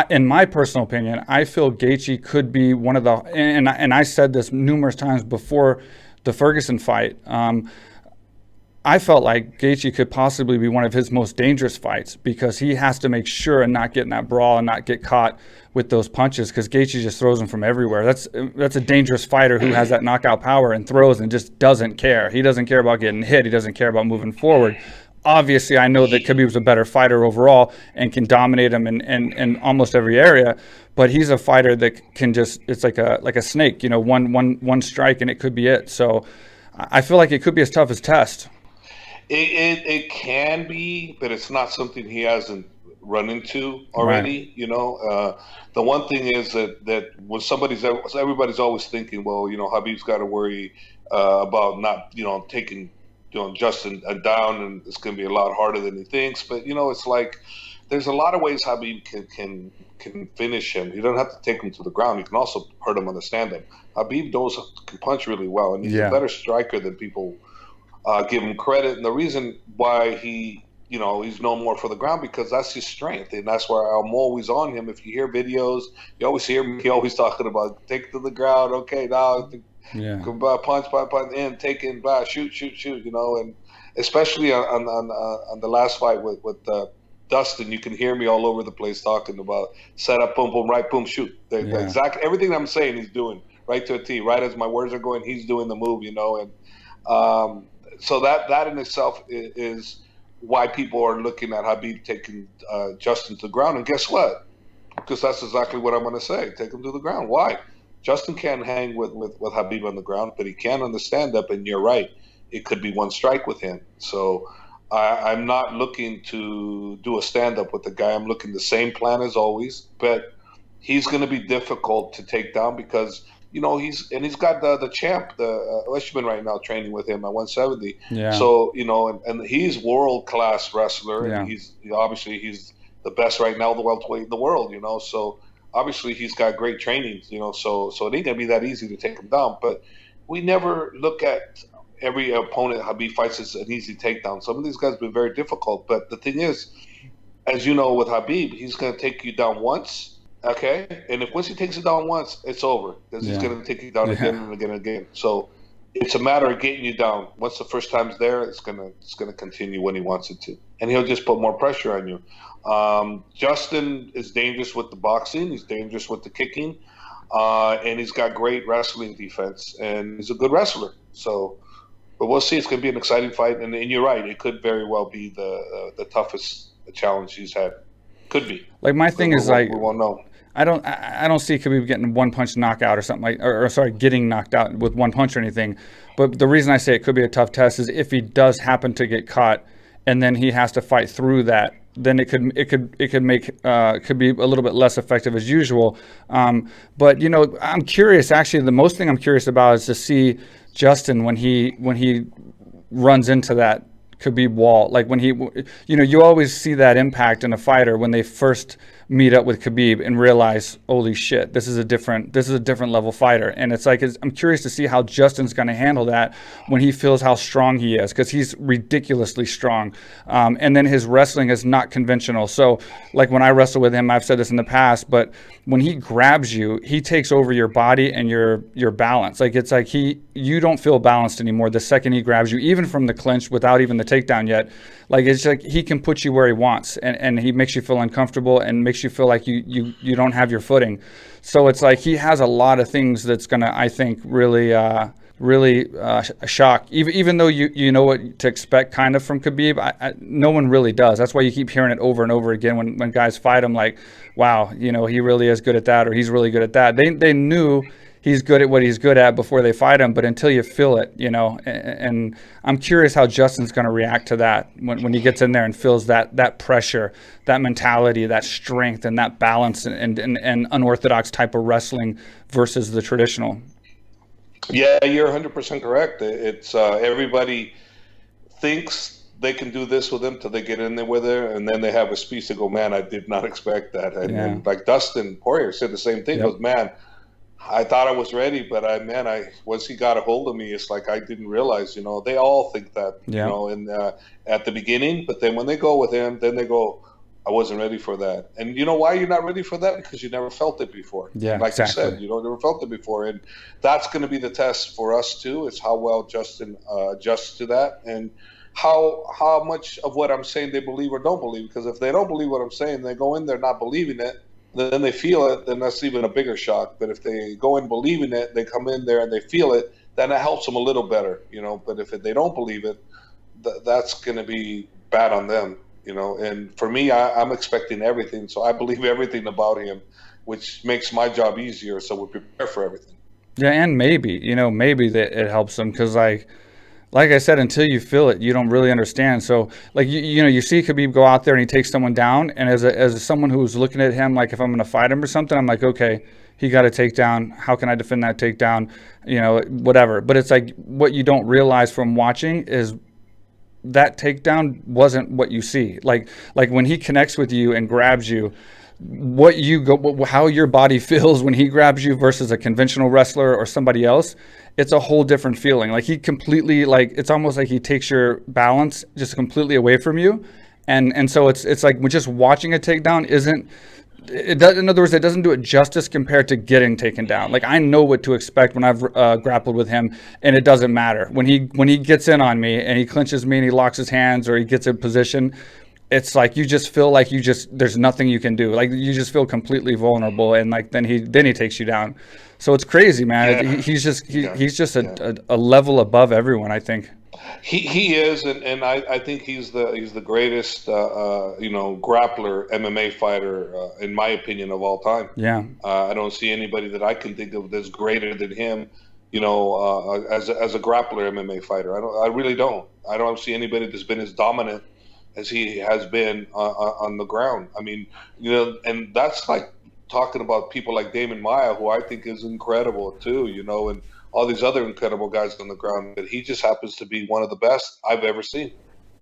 in my personal opinion, I feel Gaethje could be one of the, and I said this numerous times before the Ferguson fight. I felt like Gaethje could possibly be one of his most dangerous fights because he has to make sure and not get in that brawl and not get caught with those punches, because Gaethje just throws them from everywhere. That's a dangerous fighter who has that knockout power and throws and just doesn't care. He doesn't care about getting hit. He doesn't care about moving forward. Obviously, I know that Khabib's a better fighter overall and can dominate him in almost every area, but he's a fighter that can just, it's like a snake, one strike and it could be it. So I feel like it could be as tough as test. It can be, but it's not something he hasn't run into already. Right. The one thing is that when everybody's always thinking, well, Khabib's got to worry about not, taking Justin down, and it's going to be a lot harder than he thinks. But it's like there's a lot of ways Khabib can finish him. You don't have to take him to the ground. You can also hurt him on the stand-up. Khabib can punch really well, and he's a better striker than people give him credit. And the reason why he's known more for the ground, because that's his strength, and that's why I'm always on him. If you hear videos, you always hear me always talking about take it to the ground. Okay, now punch, in, take in, shoot. And especially on the last fight with Dustin, you can hear me all over the place talking about set up, boom, boom, right, boom, shoot. Exactly everything I'm saying, he's doing right to a T. Right as my words are going, he's doing the move. And so that in itself is why people are looking at Khabib taking Justin to the ground. And guess what? Because that's exactly what I'm going to say. Take him to the ground. Why? Justin can't hang with Khabib on the ground, but he can on the stand-up. And you're right. It could be one strike with him. So I'm not looking to do a stand-up with the guy. I'm looking the same plan as always. But he's going to be difficult to take down because he's got the champ, the Ishman right now training with him at 170. Yeah. So and he's world-class wrestler, and he's the best right now, the welterweight in the world. So obviously he's got great training. So it ain't gonna be that easy to take him down. But we never look at every opponent Khabib fights as an easy takedown. Some of these guys have been very difficult. But the thing is, as you know, with Khabib, he's gonna take you down once. Okay, and once he takes it down once, it's over because he's going to take you down again and again and again. So it's a matter of getting you down. Once the first time's there, it's going to continue when he wants it to, and he'll just put more pressure on you. Justin is dangerous with the boxing. He's dangerous with the kicking, and he's got great wrestling defense, and he's a good wrestler. So, but we'll see. It's going to be an exciting fight, and you're right. It could very well be the toughest challenge he's had. Could be. Like my thing is we won't know. I don't see Khabib getting one punch knockout or something getting knocked out with one punch or anything. But the reason I say it could be a tough test is if he does happen to get caught and then he has to fight through that, then it could make Khabib a little bit less effective as usual. But I'm curious. Actually, the most thing I'm curious about is to see Justin when he runs into that Khabib wall. Like when you always see that impact in a fighter when they first meet up with Khabib and realize, holy shit, this is a different level fighter. And it's like, I'm curious to see how Justin's going to handle that when he feels how strong he is, because he's ridiculously strong. And then his wrestling is not conventional. So like when I wrestle with him, I've said this in the past, but when he grabs you, he takes over your body and your balance. Like it's like you don't feel balanced anymore the second he grabs you, even from the clinch without even the takedown yet. Like it's like he can put you where he wants, and he makes you feel uncomfortable and makes you feel like you don't have your footing. So it's like he has a lot of things that's gonna, I think, really shock. Even though you know what to expect kind of from Khabib, no one really does. That's why you keep hearing it over and over again when guys fight him. Like, wow, he really is good at that, or he's really good at that. They knew he's good at what he's good at before they fight him, but until you feel it, and I'm curious how Justin's going to react to that when he gets in there and feels that pressure, that mentality, that strength, and that balance and unorthodox type of wrestling versus the traditional. Yeah, you're 100% correct. It's everybody thinks they can do this with him till they get in there with her, and then they have a speech to go, man, I did not expect that. And like Dustin Poirier said the same thing. Yep. Goes, man, I thought I was ready, but once he got a hold of me, it's like I didn't realize. They all think that, at the beginning, but then when they go with him, then they go, I wasn't ready for that. And you know why you're not ready for that? Because you never felt it before. Yeah, Like you exactly. said, you never felt it before. And that's going to be the test for us too, is how well Justin adjusts to that, and how much of what I'm saying they believe or don't believe. Because if they don't believe what I'm saying, they go in there not believing it, then they feel it, then that's even a bigger shock. But if they go in believing it, they come in there and they feel it, then it helps them a little better, you know. But if they don't believe it, that's going to be bad on them, you know. And for me, I'm expecting everything, so I believe everything about him, which makes my job easier. So we prepare for everything. Yeah, and maybe, maybe that it helps them because like I said, until you feel it, you don't really understand. So, like you see Khabib go out there and he takes someone down, and as someone who's looking at him, like if I'm going to fight him or something, I'm like, okay, he got a takedown. How can I defend that takedown? Whatever. But it's like what you don't realize from watching is that takedown wasn't what you see. Like when he connects with you and grabs you, what you go, how your body feels when he grabs you versus a conventional wrestler or somebody else, it's a whole different feeling. Like he completely, like it's almost like he takes your balance just completely away from you, and so it's like just watching a takedown isn't. It does, in other words, it doesn't do it justice compared to getting taken down. Like I know what to expect when I've grappled with him, and it doesn't matter when he gets in on me and he clinches me and he locks his hands or he gets in position. It's like you just feel like there's nothing you can do. Like you just feel completely vulnerable, and like then he takes you down. So it's crazy, man. Yeah. He's just a level above everyone, I think. He is, and I think he's the greatest grappler MMA fighter in my opinion of all time. Yeah. I don't see anybody that I can think of that's greater than him. As a grappler MMA fighter, I really don't. I don't see anybody that's been as dominant as he has been on the ground. I mean, and that's like talking about people like Damon Maya, who I think is incredible too, and all these other incredible guys on the ground. But he just happens to be one of the best I've ever seen.